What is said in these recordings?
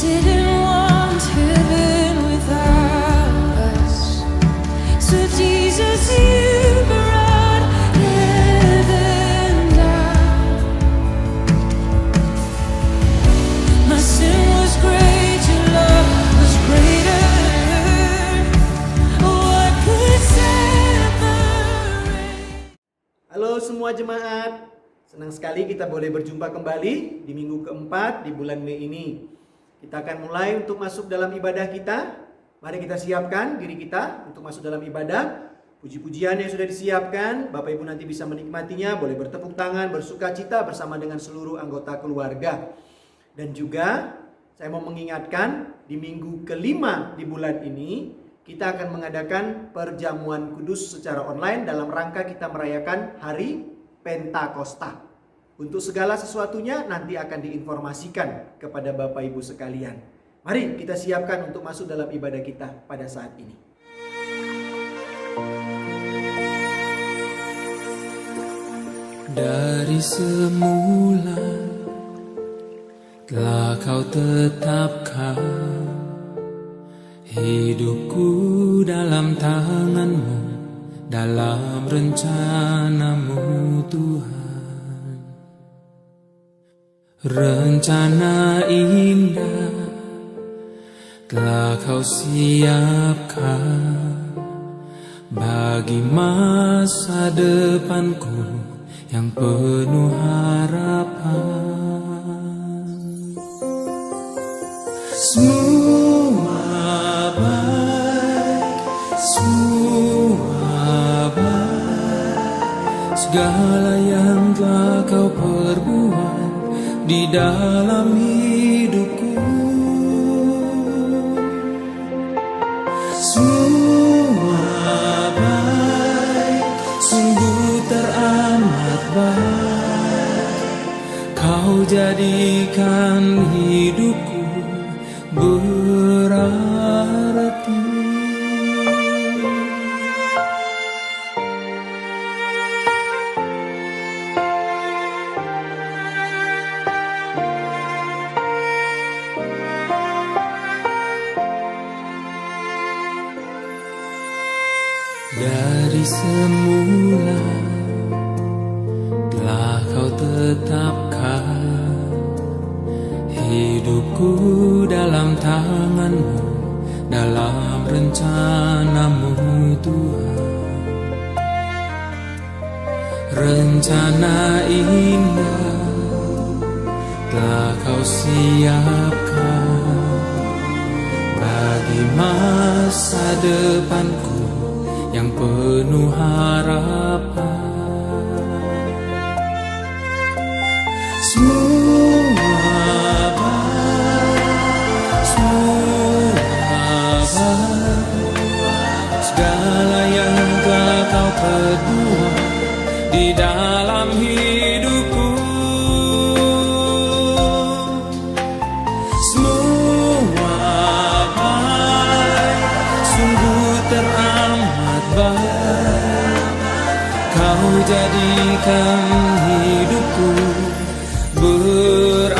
didn't want heaven without us. So Jesus, you brought heaven down. My sin was great, your love was greater. What could separate? Halo semua jemaat, senang sekali kita boleh berjumpa kembali di minggu keempat di bulan Mei ini. Kita akan mulai untuk masuk dalam ibadah kita. Mari kita siapkan diri kita untuk masuk dalam ibadah. Puji-pujian yang sudah disiapkan, Bapak Ibu nanti bisa menikmatinya, boleh bertepuk tangan, bersuka cita bersama dengan seluruh anggota keluarga. Dan juga saya mau mengingatkan, di minggu kelima di bulan ini, kita akan mengadakan perjamuan kudus secara online dalam rangka kita merayakan hari Pentakosta. Untuk segala sesuatunya nanti akan diinformasikan kepada Bapak Ibu sekalian. Mari kita siapkan untuk masuk dalam ibadah kita pada saat ini. Dari semula telah kau tetapkan hidupku dalam tangan-Mu, dalam rencana-Mu Tuhan. Rencana indah telah kau siapkan bagi masa depanku yang penuh harapan. Semua baik, semua baik, segala yang telah kau perbuat di dalam hidupku. Semua baik, sungguh teramat baik. Kau jadikan hidupku berarti. Dari semula telah kau tetapkan hidupku dalam tangan-Mu, dalam rencana-Mu Tuhan. Rencana indah telah kau siapkan bagi masa depanku yang penuh harapan. Semua baik, semua baik, segala yang telah kau perbuat di dalam hidupku. Semua baik, sungguh teramat baik. Kau jadikan hidupku berarti.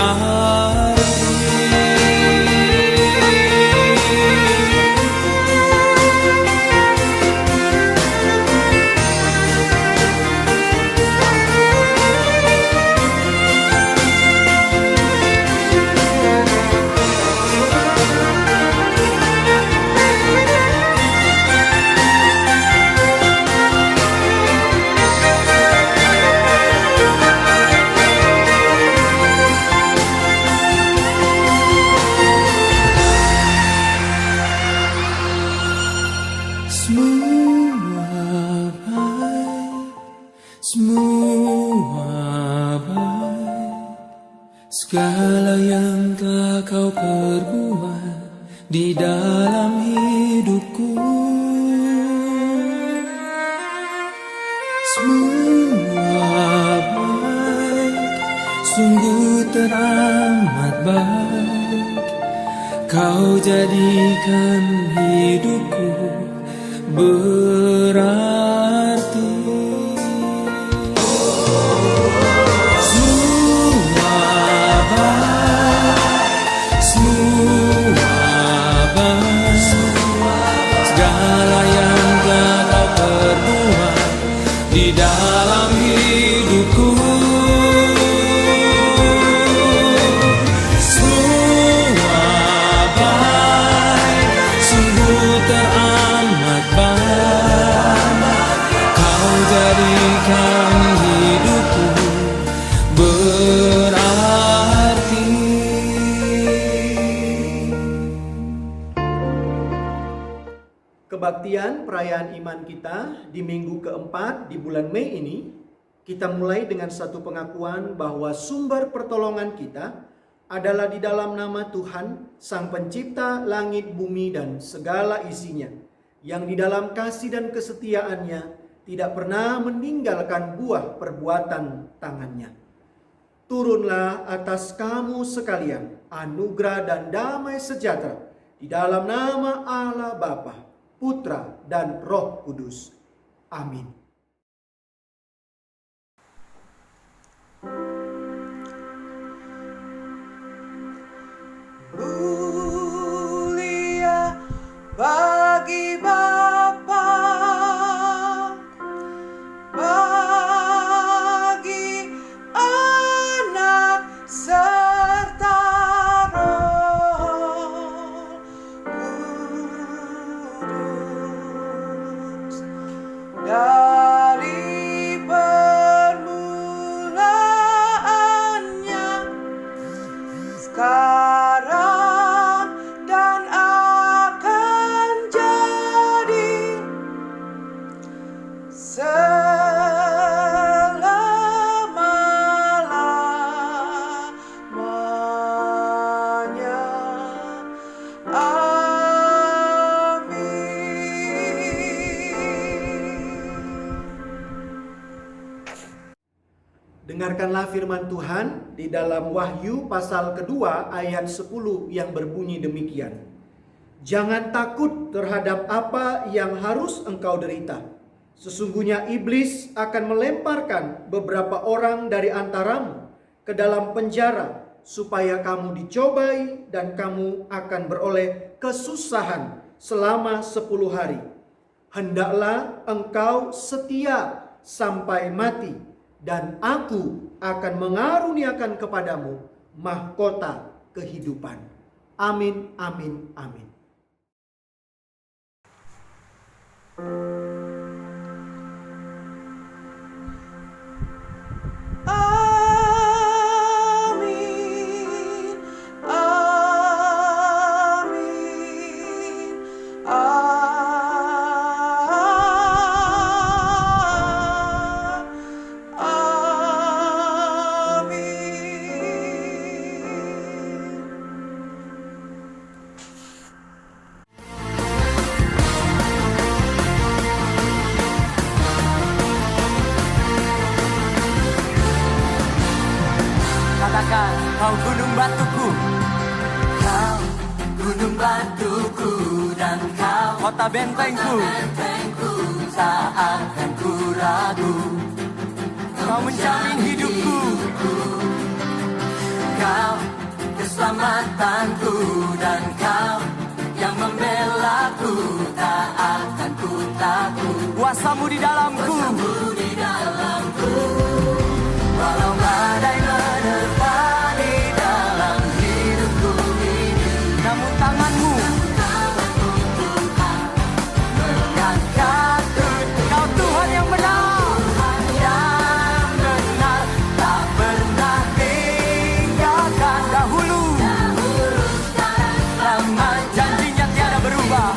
Semua baik, semua baik, segala yang telah kau perbuat di dalam hidupku. Semua baik, sungguh teramat baik. Kau jadikan hidupku berarti. Semua baik, semua kebaktian perayaan iman kita di minggu keempat di bulan Mei ini, kita mulai dengan satu pengakuan bahwa sumber pertolongan kita adalah di dalam nama Tuhan, Sang Pencipta langit, bumi, dan segala isinya, yang di dalam kasih dan kesetiaannya tidak pernah meninggalkan buah perbuatan tangannya. Turunlah atas kamu sekalian anugerah dan damai sejahtera di dalam nama Allah Bapa, Putra, dan Roh Kudus. Amin. Mulia bagi Bapa, bagi Anak serta Roh Kudus, dari permulaannya sekarang dan akan jadi selama-lamanya. Dengarkanlah firman Tuhan di dalam Wahyu pasal kedua ayat 10 yang berbunyi demikian. Jangan takut terhadap apa yang harus engkau derita. Sesungguhnya iblis akan melemparkan beberapa orang dari antaramu ke dalam penjara supaya kamu dicobai dan kamu akan beroleh kesusahan selama 10 hari. Hendaklah engkau setia sampai mati, dan aku akan mengaruniakan kepadamu mahkota kehidupan. Amin, amin, amin. Amin, amin, Katakan, kau gunung batuku, kau gunung batuku, dan kau kota bentengku, tak akan ku ragu. Kau menjamin hidupku, kau keselamatanku, dan kau yang membelaku, tak akan ku takut. Kuasamu di dalamku, walau badai menerpa di dalam hidupku ini, namun tanganmu mengangkatku. Kau Tuhan yang benar, tak pernah tinggalkan dahulu. Lama janjinya tiada berubah.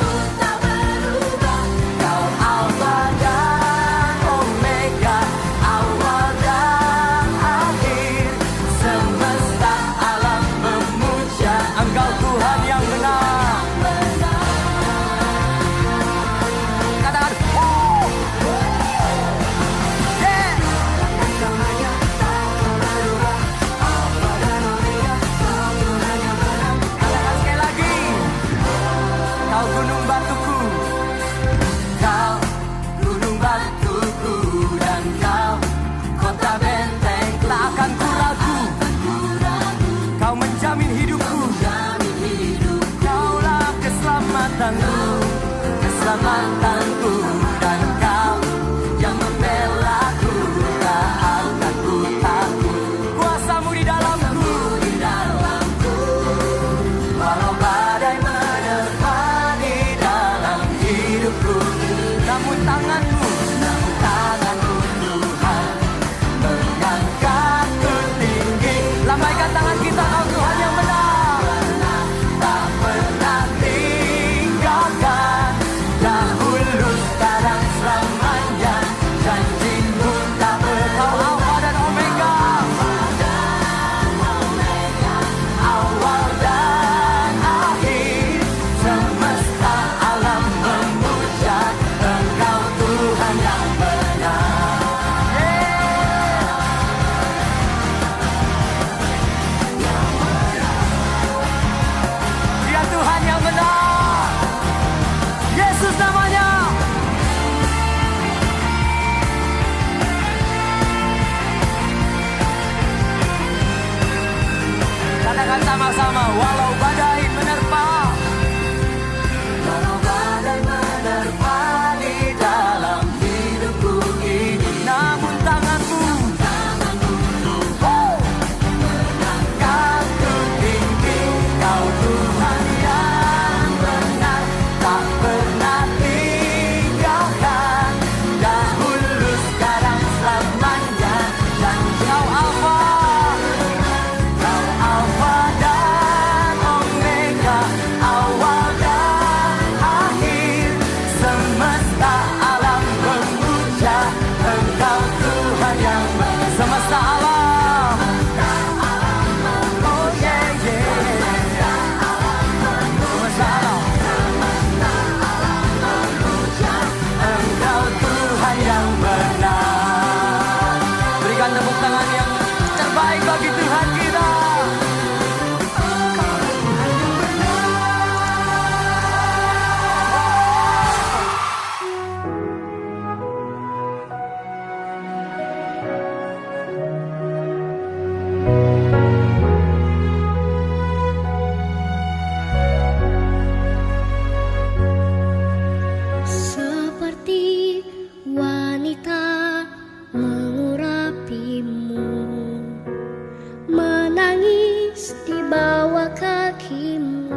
Kau Alfa dan Omega, awal dan akhir. Semesta alam memuja Engkau Tuhan yang benar. Katakan, oh, yeah. Katakan sekali lagi, kau gunung batuku, kau gunung batuku, dan kau kota benteng, tak akan ku ragu. Kau menjamin hidupku, kaulah keselamatanku, keselamatanku, dan kau yang membelaku, tak akan ku takut. Kuasamu di dalamku, walau badai menerpa di dalam hidupku, namun tanganmu Tuhan mengangkatku tinggi. Lambaikan tangan kita, kau Tuhan yang benar, tak pernah tinggalkan dahulu. katakan sama-sama, walau badai menerpa. Walau badai menerpa di dalam hidupku ini, namun tanganmu menangkan ku tinggi. Kau Tuhan yang benar, tak pernah tinggalkan. Dahulu, sekarang, selamanya. Dan kau Alfa, kau Alfa dan Omega, awal dan akhir. Semesta alam memuja Engkau Tuhan yang semesta alam. Oh yeah, yeah. Semesta alam. Engkau Tuhan yang benar. Berikan tepuk tangan yang terbaik bagi Tuhan kita. Seperti wanita mengurapimu, menangis di bawah kakimu.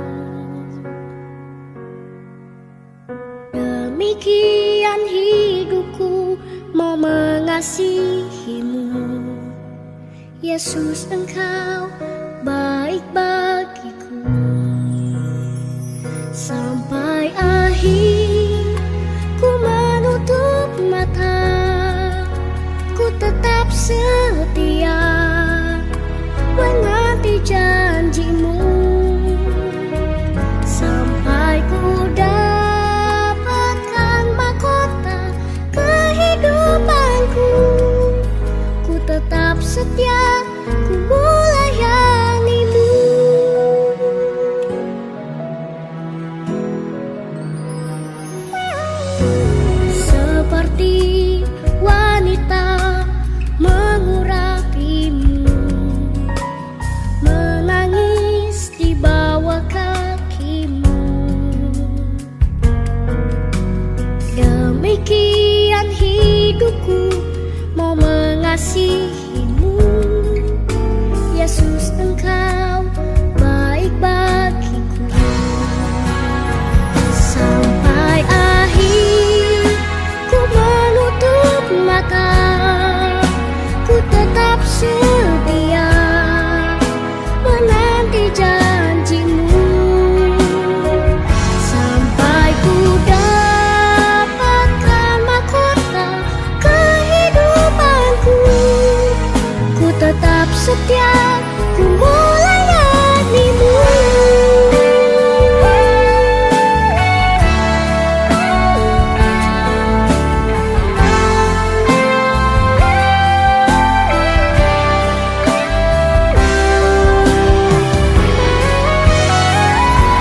Demikian hidupku mau mengasihimu. Yesus, Engkau baik bagiku. Sampai akhir ku menutup mata, ku tetap setia menanti janjimu. Sampai ku dapatkan mahkota kehidupanku, ku tetap setia, ku melayanimu. Seperti wanita mengurapimu, menangis di bawah kakimu. Demikian hidupku mau mengasihimu. Yesus, Engkau baik bagiku. Sampai akhir ku menutup mata, ku tetap setia menanti janjimu. Sampai ku dapatkan mahkota kehidupanku, ku tetap setia, ku melayanimu.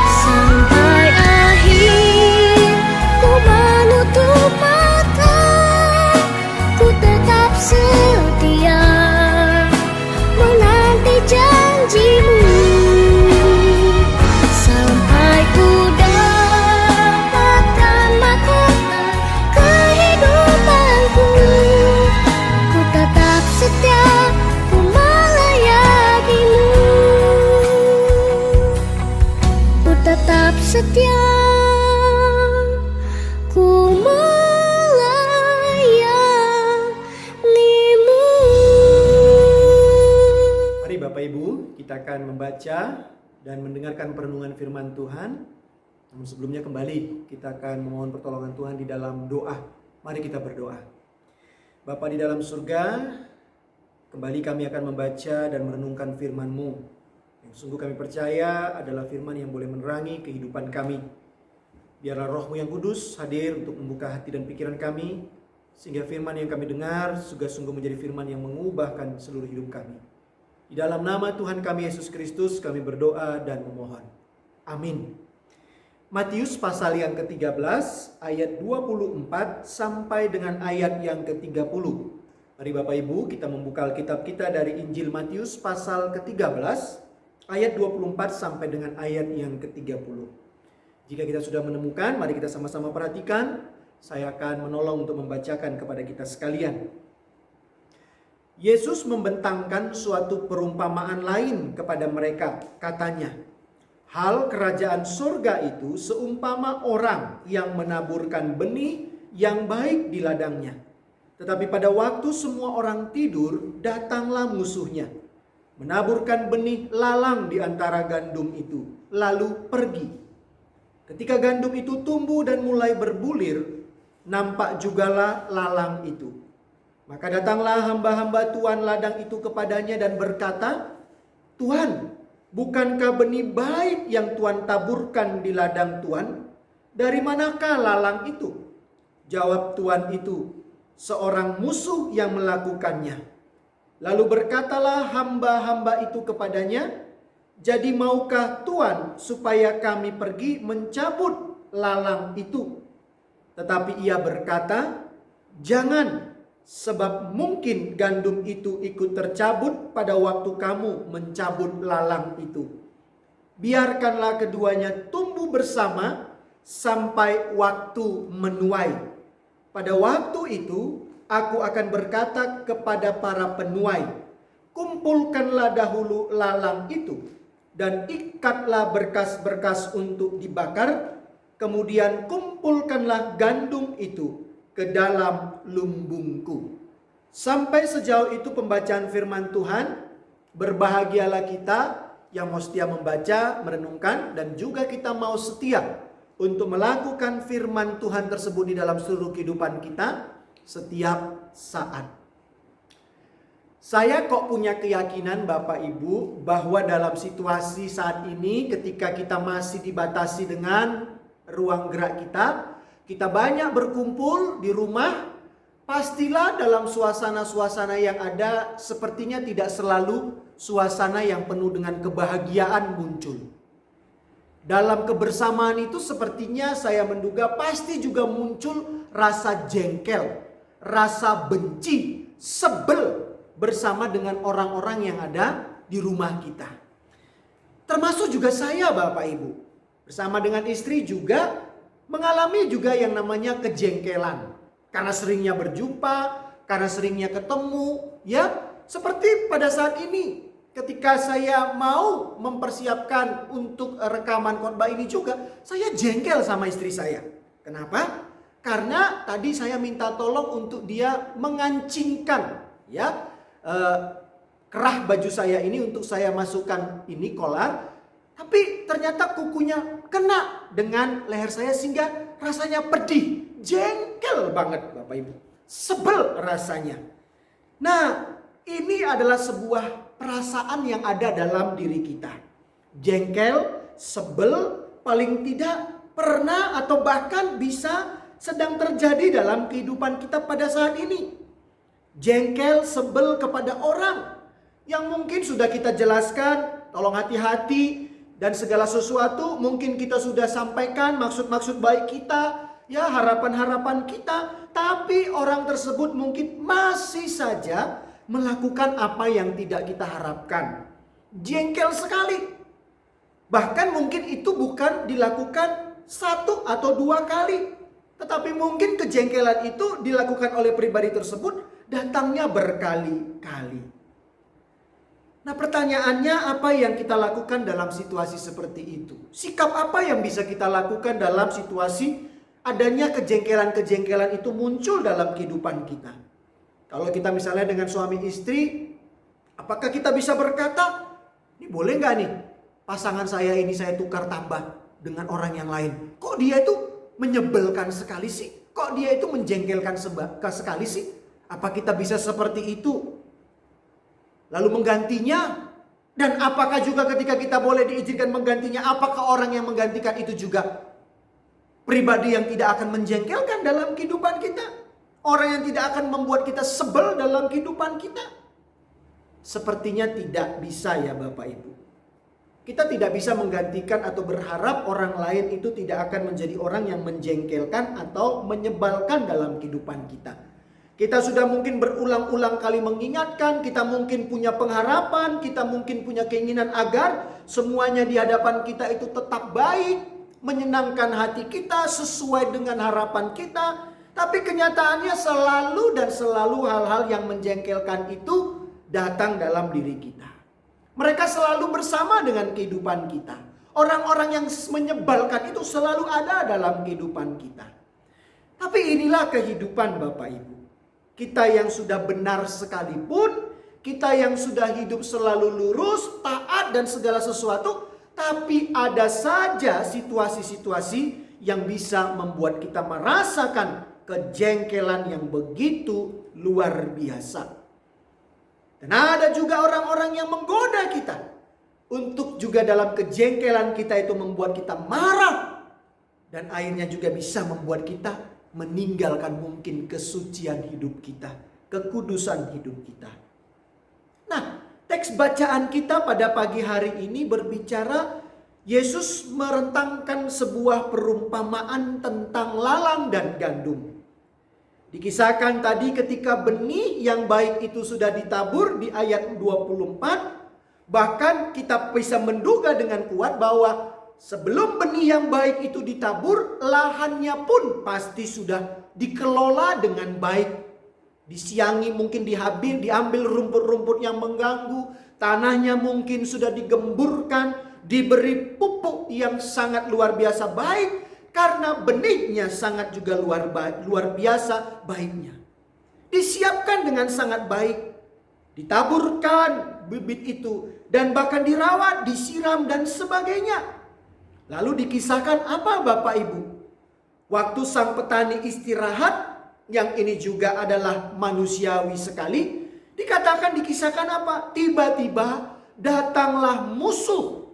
Sampai akhir ku menutup mata, ku tetap setia menanti janjimu. Sampai ku dapatkan mahkota kehidupanku, ku tetap setia, ku melayanimu. Ku tetap setia, ku melayanimu. Mari Bapak Ibu, kita akan membaca dan mendengarkan perenungan firman Tuhan. Namun sebelumnya kembali kita akan memohon pertolongan Tuhan di dalam doa. Mari kita berdoa. Bapa di dalam surga, kembali kami akan membaca dan merenungkan firman-Mu, yang sungguh kami percaya adalah firman yang boleh menerangi kehidupan kami. Biarlah Roh-Mu yang kudus hadir untuk membuka hati dan pikiran kami, sehingga firman yang kami dengar juga sungguh menjadi firman yang mengubahkan seluruh hidup kami. Di dalam nama Tuhan kami Yesus Kristus kami berdoa dan memohon. Amin. Matius pasal yang ke-13 ayat 24 sampai dengan ayat yang ke-30. Mari Bapak Ibu kita membuka Alkitab kita dari Injil Matius pasal ke-13 ayat 24 sampai dengan ayat yang ke-30. Jika kita sudah menemukan, mari kita sama-sama perhatikan. Saya akan menolong untuk membacakan kepada kita sekalian. Yesus membentangkan suatu perumpamaan lain kepada mereka. Katanya, hal kerajaan surga itu seumpama orang yang menaburkan benih yang baik di ladangnya. Tetapi pada waktu semua orang tidur, datanglah musuhnya, menaburkan benih lalang di antara gandum itu, lalu pergi. Ketika gandum itu tumbuh dan mulai berbulir, nampak jugalah lalang itu. Maka datanglah hamba-hamba tuan ladang itu kepadanya dan berkata, Tuan, bukankah benih baik yang Tuan taburkan di ladang Tuan? Dari manakah lalang itu? Jawab tuan itu, seorang musuh yang melakukannya. Lalu berkatalah hamba-hamba itu kepadanya, jadi maukah Tuan supaya kami pergi mencabut lalang itu? Tetapi ia berkata, jangan, sebab mungkin gandum itu ikut tercabut pada waktu kamu mencabut lalang itu. Biarkanlah keduanya tumbuh bersama sampai waktu menuai. Pada waktu itu aku akan berkata kepada para penuai, kumpulkanlah dahulu lalang itu dan ikatlah berkas-berkas untuk dibakar, kemudian kumpulkanlah gandum itu ke dalam lumbungku. Sampai sejauh itu pembacaan firman Tuhan. Berbahagialah kita yang mau setia membaca, merenungkan, dan juga kita mau setia untuk melakukan firman Tuhan tersebut di dalam seluruh kehidupan kita setiap saat. Saya kok punya keyakinan Bapak Ibu bahwa dalam situasi saat ini ketika kita masih dibatasi dengan ruang gerak kita banyak berkumpul di rumah, pastilah dalam suasana-suasana yang ada sepertinya tidak selalu suasana yang penuh dengan kebahagiaan muncul. Dalam kebersamaan itu sepertinya saya menduga pasti juga muncul rasa jengkel, rasa benci, sebel bersama dengan orang-orang yang ada di rumah kita. Termasuk juga saya Bapak Ibu. Bersama dengan istri juga mengalami juga yang namanya kejengkelan. Karena seringnya berjumpa, karena seringnya ketemu, ya. Seperti pada saat ini, ketika saya mau mempersiapkan untuk rekaman khotbah ini juga, saya jengkel sama istri saya. Kenapa? Karena tadi saya minta tolong untuk dia mengancingkan, ya, kerah baju saya ini untuk saya masukkan ini kolar. Tapi ternyata kukunya kena dengan leher saya sehingga rasanya pedih. Jengkel banget Bapak Ibu. Sebel rasanya. Nah, ini adalah sebuah perasaan yang ada dalam diri kita. Jengkel, sebel, paling tidak pernah atau bahkan bisa sedang terjadi dalam kehidupan kita pada saat ini. Jengkel, sebel kepada orang yang mungkin sudah kita jelaskan, tolong hati-hati. Dan segala sesuatu mungkin kita sudah sampaikan maksud-maksud baik kita, ya, harapan-harapan kita. Tapi orang tersebut mungkin masih saja melakukan apa yang tidak kita harapkan. Jengkel sekali. Bahkan mungkin itu bukan dilakukan 1 atau 2 kali. Tetapi mungkin kejengkelan itu dilakukan oleh pribadi tersebut datangnya berkali-kali. Nah, pertanyaannya apa yang kita lakukan dalam situasi seperti itu? Sikap apa yang bisa kita lakukan dalam situasi adanya kejengkelan-kejengkelan itu muncul dalam kehidupan kita? Kalau kita misalnya dengan suami istri, apakah kita bisa berkata, ini boleh nggak nih pasangan saya ini saya tukar tambah dengan orang yang lain? Kok dia itu menyebelkan sekali sih? Kok dia itu menjengkelkan sekali sih? Apa kita bisa seperti itu? Lalu menggantinya, dan apakah juga ketika kita boleh diizinkan menggantinya, apakah orang yang menggantikan itu juga pribadi yang tidak akan menjengkelkan dalam kehidupan kita? Orang yang tidak akan membuat kita sebel dalam kehidupan kita? Sepertinya tidak bisa ya Bapak Ibu. Kita tidak bisa menggantikan atau berharap orang lain itu tidak akan menjadi orang yang menjengkelkan atau menyebalkan dalam kehidupan kita. Kita sudah mungkin berulang-ulang kali mengingatkan, kita mungkin punya pengharapan, kita mungkin punya keinginan agar semuanya di hadapan kita itu tetap baik, menyenangkan hati kita, sesuai dengan harapan kita. Tapi kenyataannya selalu hal-hal yang menjengkelkan itu datang dalam diri kita. Mereka selalu bersama dengan kehidupan kita. Orang-orang yang menyebalkan itu selalu ada dalam kehidupan kita. Tapi inilah kehidupan Bapak Ibu. Kita yang sudah benar sekalipun, kita yang sudah hidup selalu lurus, taat dan segala sesuatu, tapi ada saja situasi-situasi yang bisa membuat kita merasakan kejengkelan yang begitu luar biasa. Dan ada juga orang-orang yang menggoda kita untuk juga dalam kejengkelan kita itu membuat kita marah, dan akhirnya juga bisa membuat kita meninggalkan mungkin kesucian hidup kita, kekudusan hidup kita. Nah, teks bacaan kita pada pagi hari ini berbicara Yesus merentangkan sebuah perumpamaan tentang lalang dan gandum. Dikisahkan tadi ketika benih yang baik itu sudah ditabur di ayat 24, bahkan kita bisa menduga dengan kuat bahwa sebelum benih yang baik itu ditabur, lahannya pun pasti sudah dikelola dengan baik. Disiangi, mungkin diambil rumput-rumput yang mengganggu, tanahnya mungkin sudah digemburkan, diberi pupuk yang sangat luar biasa baik, karena benihnya sangat juga luar biasa baiknya. Disiapkan dengan sangat baik, ditaburkan bibit itu, dan bahkan dirawat, disiram dan sebagainya. Lalu dikisahkan apa Bapak Ibu? Waktu sang petani istirahat, yang ini juga adalah manusiawi sekali, dikisahkan apa? Tiba-tiba datanglah musuh.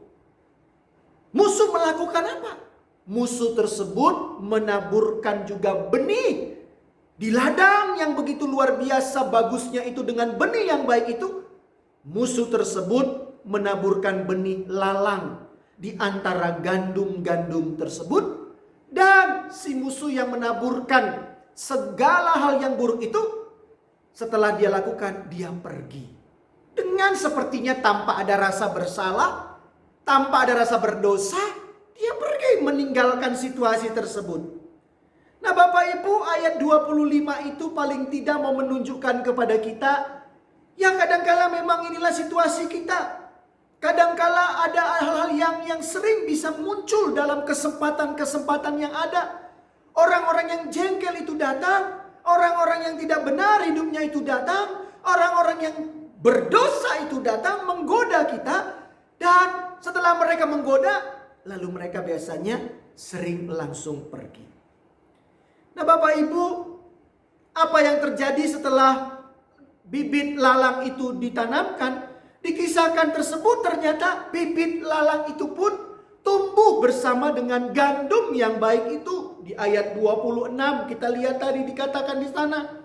Musuh melakukan apa? Musuh tersebut menaburkan juga benih di ladang yang begitu luar biasa bagusnya itu dengan benih yang baik itu. Musuh tersebut menaburkan benih lalang di antara gandum-gandum tersebut, dan si musuh yang menaburkan segala hal yang buruk itu, setelah dia lakukan, dia pergi dengan sepertinya tanpa ada rasa bersalah, tanpa ada rasa berdosa. Dia pergi meninggalkan situasi tersebut. Nah Bapak Ibu, ayat 25 itu paling tidak mau menunjukkan kepada kita, ya kadangkala memang inilah situasi kita. Kadangkala ada hal-hal yang sering bisa muncul dalam kesempatan-kesempatan yang ada. Orang-orang yang jengkel itu datang, orang-orang yang tidak benar hidupnya itu datang, orang-orang yang berdosa itu datang menggoda kita, dan setelah mereka menggoda, lalu mereka biasanya sering langsung pergi. Nah Bapak Ibu, apa yang terjadi setelah bibit lalang itu ditanamkan? Dikisahkan tersebut ternyata bibit lalang itu pun tumbuh bersama dengan gandum yang baik itu. Di ayat 26 kita lihat tadi dikatakan di sana.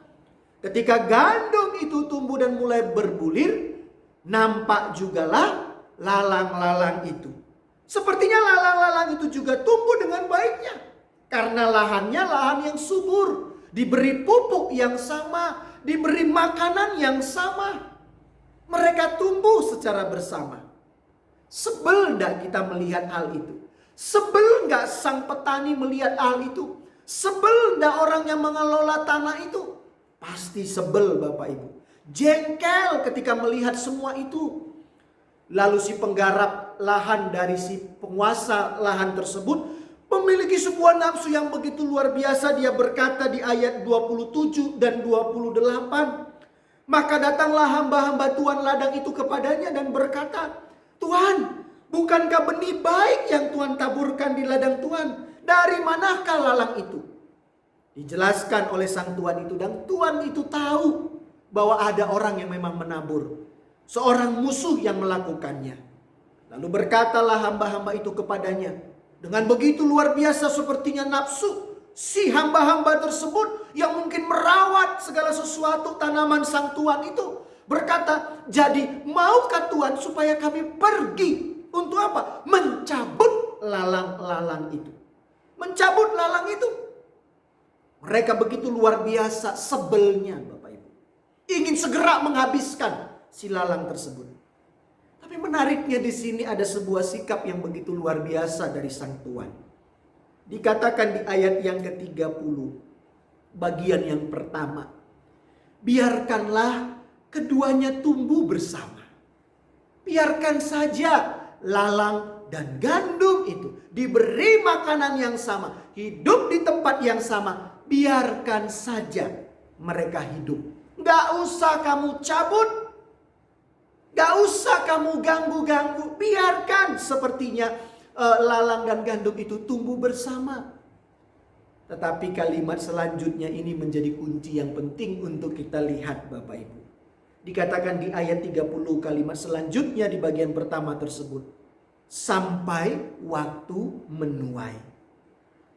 Ketika gandum itu tumbuh dan mulai berbulir, nampak jugalah lalang-lalang itu. Sepertinya lalang-lalang itu juga tumbuh dengan baiknya. Karena lahannya lahan yang subur. Diberi pupuk yang sama. Diberi makanan yang sama. Mereka tumbuh secara bersama. Sebel enggak kita melihat hal itu? Sebel enggak sang petani melihat hal itu? Sebel enggak orang yang mengelola tanah itu? Pasti sebel Bapak Ibu. Jengkel ketika melihat semua itu. Lalu si penggarap lahan dari si penguasa lahan tersebut memiliki sebuah nafsu yang begitu luar biasa. Dia berkata di ayat 27 dan 28. Maka datanglah hamba-hamba Tuhan ladang itu kepadanya dan berkata, Tuhan, bukankah benih baik yang Tuhan taburkan di ladang Tuhan? Dari manakah lalang itu? Dijelaskan oleh sang Tuhan itu, dan Tuhan itu tahu bahwa ada orang yang memang menabur. Seorang musuh yang melakukannya. Lalu berkatalah hamba-hamba itu kepadanya. Dengan begitu luar biasa sepertinya nafsu si hamba-hamba tersebut yang mungkin merawat segala sesuatu tanaman sang Tuhan itu. Berkata, jadi maukah Tuhan supaya kami pergi untuk apa? Mencabut lalang-lalang itu. Mencabut lalang itu. Mereka begitu luar biasa sebelnya, Bapak Ibu. Ingin segera menghabiskan si lalang tersebut. Tapi menariknya di sini ada sebuah sikap yang begitu luar biasa dari sang tuan. Dikatakan di ayat yang ke-30, bagian yang pertama. Biarkanlah keduanya tumbuh bersama. Biarkan saja lalang dan gandum itu diberi makanan yang sama, hidup di tempat yang sama. Biarkan saja mereka hidup. Gak usah kamu cabut, gak usah kamu ganggu-ganggu. Biarkan sepertinya lalang dan gandum itu tumbuh bersama. Tetapi kalimat selanjutnya ini menjadi kunci yang penting untuk kita lihat, Bapak Ibu. Dikatakan di ayat 30 kalimat selanjutnya di bagian pertama tersebut. Sampai waktu menuai.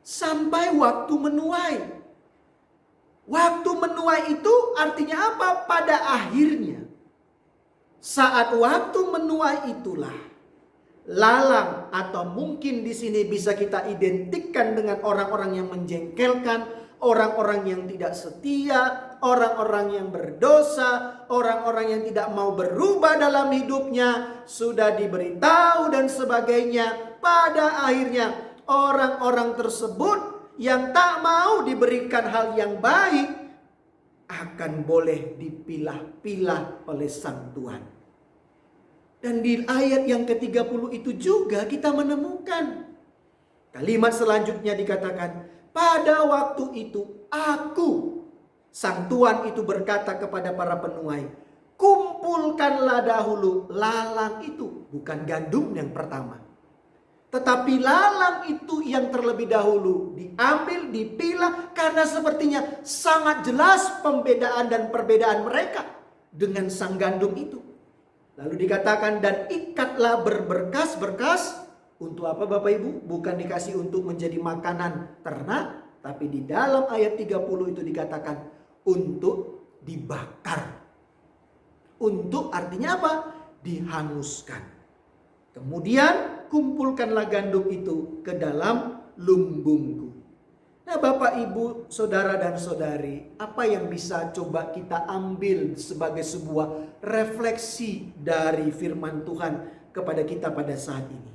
Sampai waktu menuai. Waktu menuai itu artinya apa? Pada akhirnya. Saat waktu menuai itulah lalang, atau mungkin di sini bisa kita identikkan dengan orang-orang yang menjengkelkan, orang-orang yang tidak setia, orang-orang yang berdosa, orang-orang yang tidak mau berubah dalam hidupnya, sudah diberitahu dan sebagainya. Pada akhirnya orang-orang tersebut yang tak mau diberikan hal yang baik akan boleh dipilah-pilah oleh sang Tuhan. Dan di ayat yang ke-30 itu juga kita menemukan kalimat selanjutnya dikatakan, pada waktu itu aku, sang Tuan itu berkata kepada para penuai, kumpulkanlah dahulu lalang itu. Bukan gandum yang pertama, tetapi lalang itu yang terlebih dahulu diambil, dipilah, karena sepertinya sangat jelas pembedaan dan perbedaan mereka dengan sang gandum itu. Lalu dikatakan, dan ikatlah berberkas-berkas. Untuk apa Bapak Ibu? Bukan dikasih untuk menjadi makanan ternak, tapi di dalam ayat 30 itu dikatakan untuk dibakar. Untuk artinya apa? Dihanguskan. Kemudian kumpulkanlah gandum itu ke dalam lumbungku. Nah Bapak Ibu, Saudara dan Saudari, apa yang bisa coba kita ambil sebagai sebuah refleksi dari firman Tuhan kepada kita pada saat ini?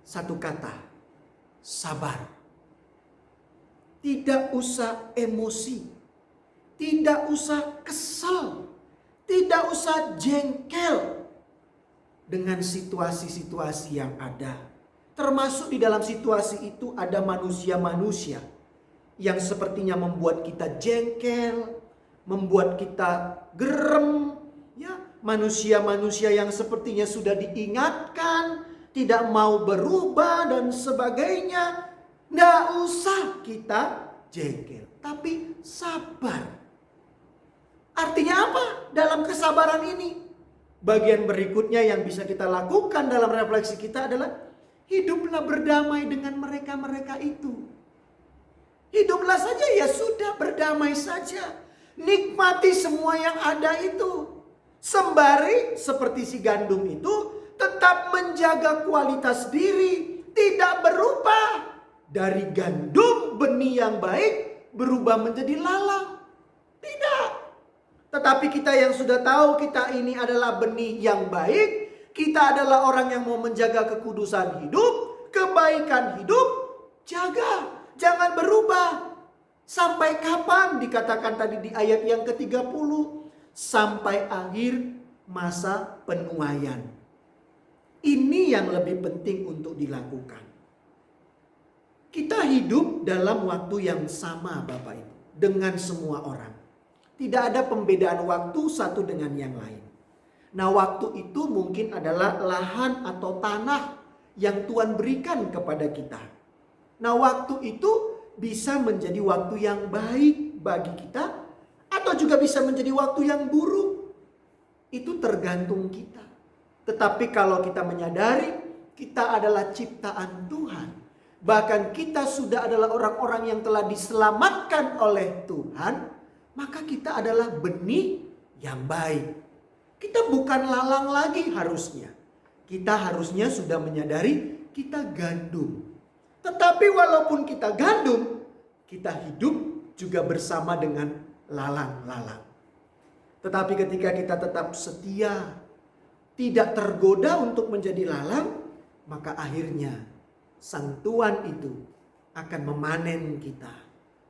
Satu kata, sabar. Tidak usah emosi, tidak usah kesal, tidak usah jengkel dengan situasi-situasi yang ada. Termasuk di dalam situasi itu ada manusia-manusia yang sepertinya membuat kita jengkel, membuat kita gerem, ya, manusia-manusia yang sepertinya sudah diingatkan, tidak mau berubah dan sebagainya. Nggak usah kita jengkel, tapi sabar. Artinya apa dalam kesabaran ini? Bagian berikutnya yang bisa kita lakukan dalam refleksi kita adalah hiduplah berdamai dengan mereka-mereka itu. Hiduplah saja, ya sudah, berdamai saja. Nikmati semua yang ada itu. Sembari seperti si gandum itu tetap menjaga kualitas diri, tidak berubah. Dari gandum benih yang baik berubah menjadi lalang. Tidak. Tetapi kita yang sudah tahu kita ini adalah benih yang baik, kita adalah orang yang mau menjaga kekudusan hidup, kebaikan hidup, jaga, jangan berubah. Sampai kapan? Dikatakan tadi di ayat yang ke-30, sampai akhir masa penuaian. Ini yang lebih penting untuk dilakukan. Kita hidup dalam waktu yang sama Bapak Ibu, dengan semua orang. Tidak ada pembedaan waktu satu dengan yang lain. Nah, waktu itu mungkin adalah lahan atau tanah yang Tuhan berikan kepada kita. Nah, waktu itu bisa menjadi waktu yang baik bagi kita, atau juga bisa menjadi waktu yang buruk. Itu tergantung kita. Tetapi kalau kita menyadari kita adalah ciptaan Tuhan, bahkan kita sudah adalah orang-orang yang telah diselamatkan oleh Tuhan, maka kita adalah benih yang baik. Kita bukan lalang lagi harusnya. Kita harusnya sudah menyadari kita gandum. Tetapi walaupun kita gandum, kita hidup juga bersama dengan lalang-lalang. Tetapi ketika kita tetap setia, tidak tergoda untuk menjadi lalang, maka akhirnya sang Tuhan itu akan memanen kita,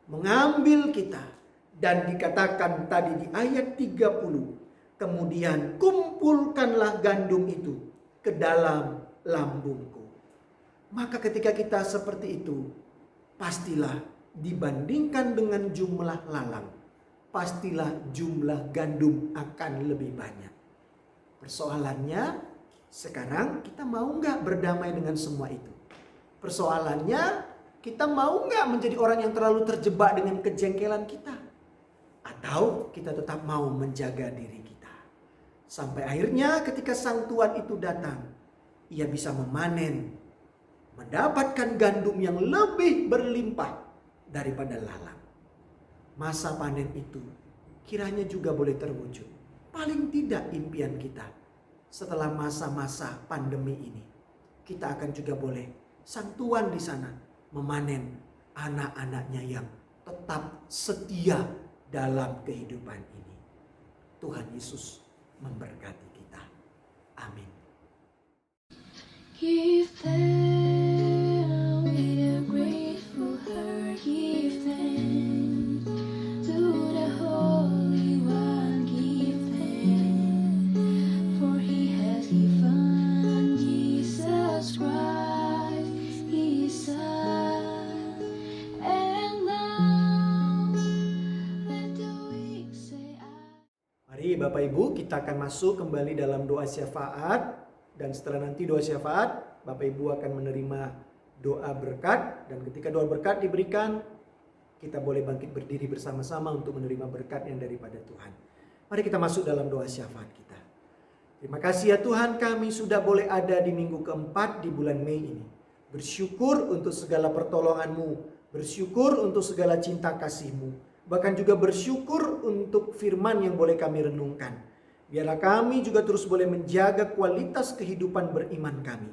mengambil kita. Dan dikatakan tadi di ayat 30, kemudian kumpulkanlah gandum itu ke dalam lambungku. Maka ketika kita seperti itu, pastilah dibandingkan dengan jumlah lalang, pastilah jumlah gandum akan lebih banyak. Persoalannya sekarang kita mau nggak berdamai dengan semua itu? Persoalannya kita mau nggak menjadi orang yang terlalu terjebak dengan kejengkelan kita? Atau kita tetap mau menjaga diri kita? Sampai akhirnya ketika sang Tuhan itu datang, ia bisa memanen, mendapatkan gandum yang lebih berlimpah daripada lalang. Masa panen itu kiranya juga boleh terwujud. Paling tidak impian kita setelah masa-masa pandemi ini, kita akan juga boleh sang Tuhan di sana memanen anak-anaknya yang tetap setia dalam kehidupan ini. Tuhan Yesus memberkati kita. Amin. Give them with a grateful heart, give thanks to the Holy One, give thanks, for He has given Jesus Christ, His Son, and now let the weak say Mari Bapak Ibu, kita akan masuk kembali dalam doa syafaat. Dan setelah nanti doa syafaat, Bapak Ibu akan menerima doa berkat. Dan ketika doa berkat diberikan, kita boleh bangkit berdiri bersama-sama untuk menerima berkat yang daripada Tuhan. Mari kita masuk dalam doa syafaat kita. Terima kasih ya Tuhan, kami sudah boleh ada di minggu keempat di bulan Mei ini. Bersyukur untuk segala pertolongan-Mu, bersyukur untuk segala cinta kasih-Mu, bahkan juga bersyukur untuk firman yang boleh kami renungkan. Biarlah kami juga terus boleh menjaga kualitas kehidupan beriman kami.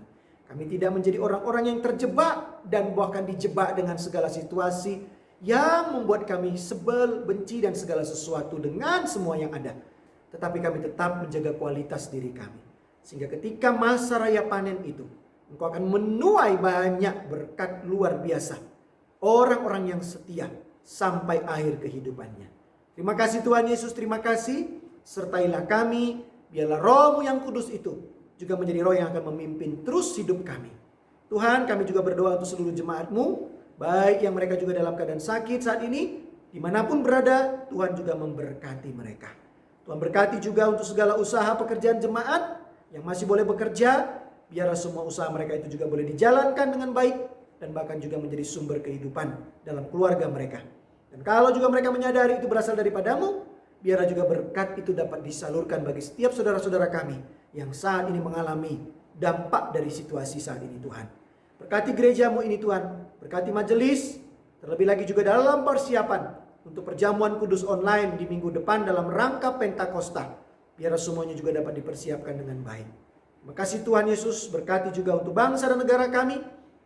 Kami tidak menjadi orang-orang yang terjebak dan bahkan dijebak dengan segala situasi yang membuat kami sebel, benci dan segala sesuatu dengan semua yang ada. Tetapi kami tetap menjaga kualitas diri kami. Sehingga ketika masa raya panen itu, Engkau akan menuai banyak berkat luar biasa. Orang-orang yang setia sampai akhir kehidupannya. Terima kasih Tuhan Yesus, terima kasih. Sertailah kami, biarlah Roh-Mu yang kudus itu juga menjadi roh yang akan memimpin terus hidup kami. Tuhan, kami juga berdoa untuk seluruh jemaat-Mu, baik yang mereka juga dalam keadaan sakit saat ini, dimanapun berada, Tuhan juga memberkati mereka. Tuhan berkati juga untuk segala usaha pekerjaan jemaat yang masih boleh bekerja, biarlah semua usaha mereka itu juga boleh dijalankan dengan baik, dan bahkan juga menjadi sumber kehidupan dalam keluarga mereka. Dan kalau juga mereka menyadari itu berasal daripada-Mu, biarlah juga berkat itu dapat disalurkan bagi setiap saudara-saudara kami yang saat ini mengalami dampak dari situasi saat ini Tuhan. Berkati gereja-Mu ini Tuhan, berkati majelis, terlebih lagi juga dalam persiapan untuk perjamuan kudus online di minggu depan dalam rangka Pentakosta. Biarlah semuanya juga dapat dipersiapkan dengan baik. Terima kasih Tuhan Yesus, berkati juga untuk bangsa dan negara kami,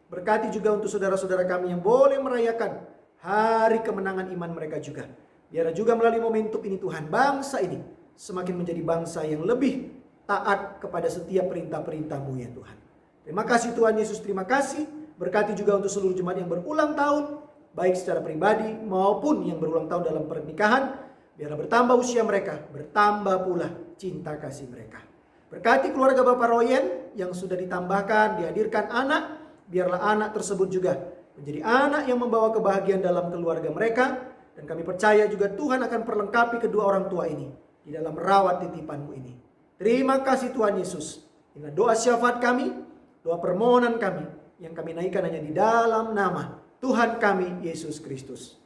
berkati juga untuk saudara-saudara kami yang boleh merayakan hari kemenangan iman mereka juga. Biarlah juga melalui momentum ini Tuhan, bangsa ini semakin menjadi bangsa yang lebih taat kepada setiap perintah-perintah-Mu ya Tuhan. Terima kasih Tuhan Yesus, terima kasih. Berkati juga untuk seluruh jemaat yang berulang tahun, baik secara pribadi maupun yang berulang tahun dalam pernikahan. Biarlah bertambah usia mereka, bertambah pula cinta kasih mereka. Berkati keluarga Bapak Royen yang sudah ditambahkan, dihadirkan anak. Biarlah anak tersebut juga menjadi anak yang membawa kebahagiaan dalam keluarga mereka. Dan kami percaya juga Tuhan akan perlengkapi kedua orang tua ini di dalam merawat titipan-Mu ini. Terima kasih Tuhan Yesus. Inilah doa syafaat kami, doa permohonan kami yang kami naikkan hanya di dalam nama Tuhan kami Yesus Kristus.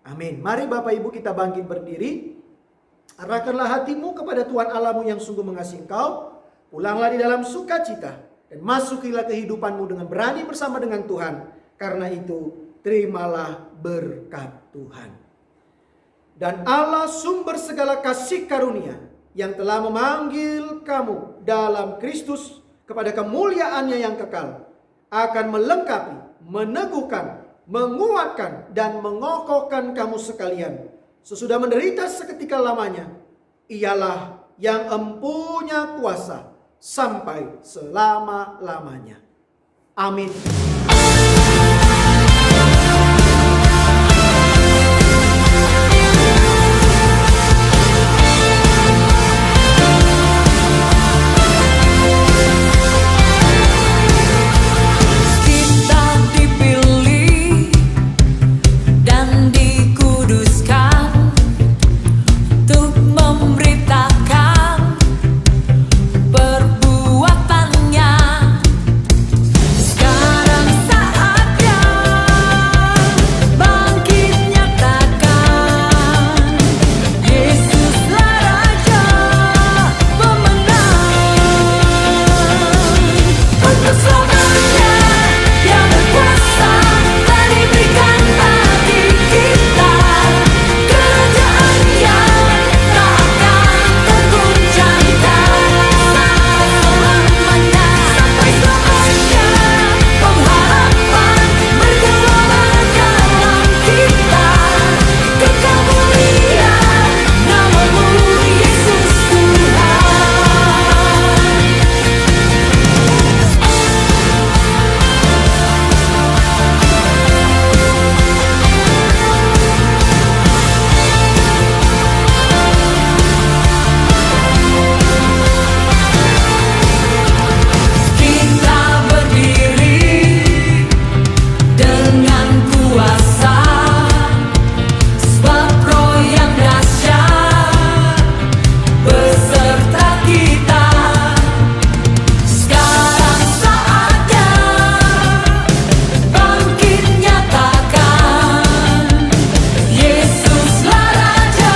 Amin. Mari Bapak Ibu kita bangkit berdiri. Arahkanlah hatimu kepada Tuhan Allah-Mu yang sungguh mengasihi engkau. Pulanglah di dalam sukacita dan masukilah kehidupanmu dengan berani bersama dengan Tuhan. Karena itu terimalah berkat Tuhan. Dan Allah sumber segala kasih karunia yang telah memanggil kamu dalam Kristus kepada kemuliaannya yang kekal akan melengkapi, meneguhkan, menguatkan dan mengokohkan kamu sekalian. Sesudah menderita seketika lamanya, Ialah yang empunya kuasa sampai selama-lamanya. Amin. Kita dipilih dan dikuduskan untuk memberitakan perbuatannya. Sekarang saatnya bangkit nyatakan, Yesuslah Raja pemenang. Untuk selamanya Dia berkuasa, telah diberikan bagi kita kerajaan yang tak akan tergoncangkan. Selamanya, sampai selamanya, pengharapan bergelora dalam kita. Kekal mulia nama-Mu Yesus Tuhan. Kita berdiri dengan kuasa, sebab Roh yang dahsyat beserta kita. Sekarang saatnya bangkit nyatakan, Yesuslah Raja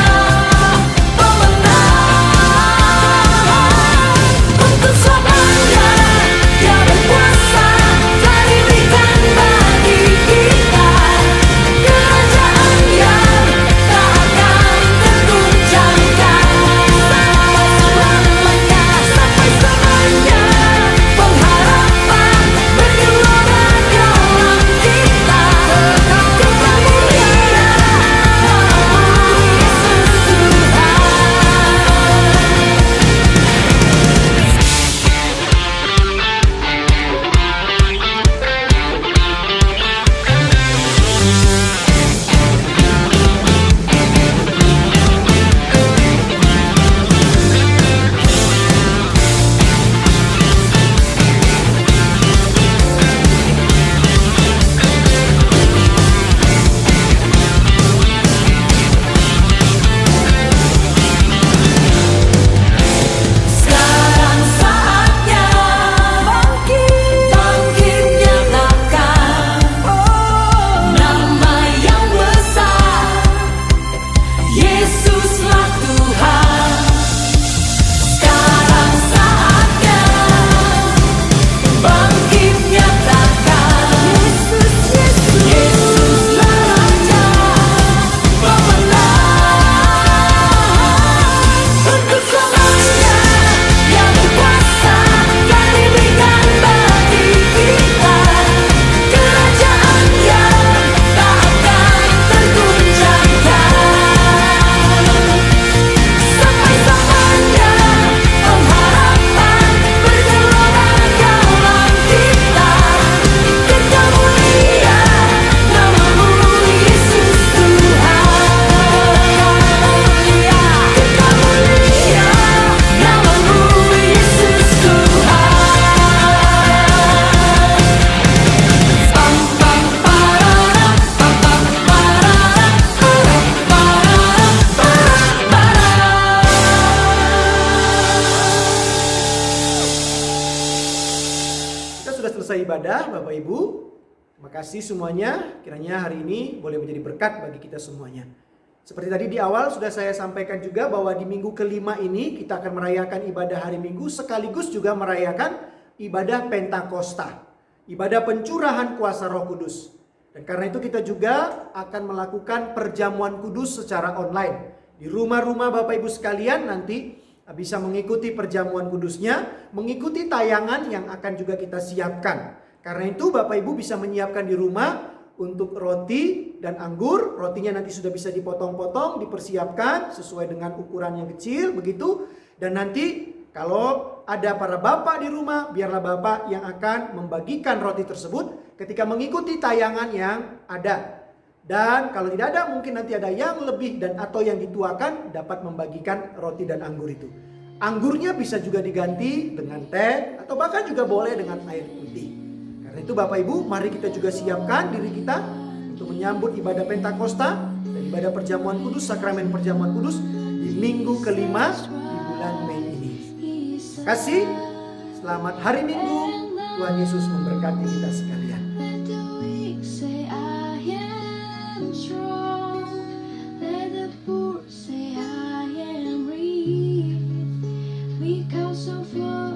pemenang. Untuk selamanya Dia berkuasa, telah diberikan bagi kita kerajaan yang tak akan tergoncangkan. Selamanya, sampai selamanya, pengharapan bergelora dalam kita. Kekal mulia nama-Mu Yesus Tuhan. Sekarang saatnya bangkit nyatakan, nama yang besar, Yesuslah Tuhan. Sekarang saatnya bangkit nyatakan, Yesuslah Raja pemenang. Untuk selamanya Dia berkuasa, telah diberikan bagi kita kerajaan yang tak akan tergoncangkan. Sampai selamanya, pengharapan bergelora dalam kita. Kekal mulia nama-Mu Yesus Tuhan. Kekal mulia nama-Mu Yesus Tuhan. Pam pam parara, pam pam parara, parara parara. Kita sudah selesai ibadah, Bapak Ibu. Terima kasih semuanya. Kiranya hari ini boleh menjadi berkat bagi kita semuanya. Seperti tadi di awal sudah saya sampaikan juga bahwa di minggu kelima ini kita akan merayakan ibadah hari Minggu sekaligus juga merayakan ibadah Pentakosta, ibadah pencurahan kuasa Roh Kudus. Dan karena itu kita juga akan melakukan perjamuan kudus secara online. Di rumah-rumah Bapak Ibu sekalian nanti bisa mengikuti perjamuan kudusnya, mengikuti tayangan yang akan juga kita siapkan. Karena itu Bapak Ibu bisa menyiapkan di rumah untuk roti dan anggur. Rotinya nanti sudah bisa dipotong-potong, dipersiapkan sesuai dengan ukuran yang kecil begitu. Dan nanti kalau ada para bapak di rumah, biarlah bapak yang akan membagikan roti tersebut ketika mengikuti tayangan yang ada. Dan kalau tidak ada, mungkin nanti ada yang lebih dan atau yang dituakan dapat membagikan roti dan anggur itu. Anggurnya bisa juga diganti dengan teh atau bahkan juga boleh dengan air putih. Karena itu Bapak Ibu, mari kita juga siapkan diri kita untuk menyambut ibadah Pentakosta dan ibadah perjamuan kudus, sakramen perjamuan kudus di minggu kelima di bulan Mei ini. Kasih, selamat hari Minggu. Tuhan Yesus memberkati kita sekalian. Let the weak say I am strong. Let the poor say I am rich. We count so far.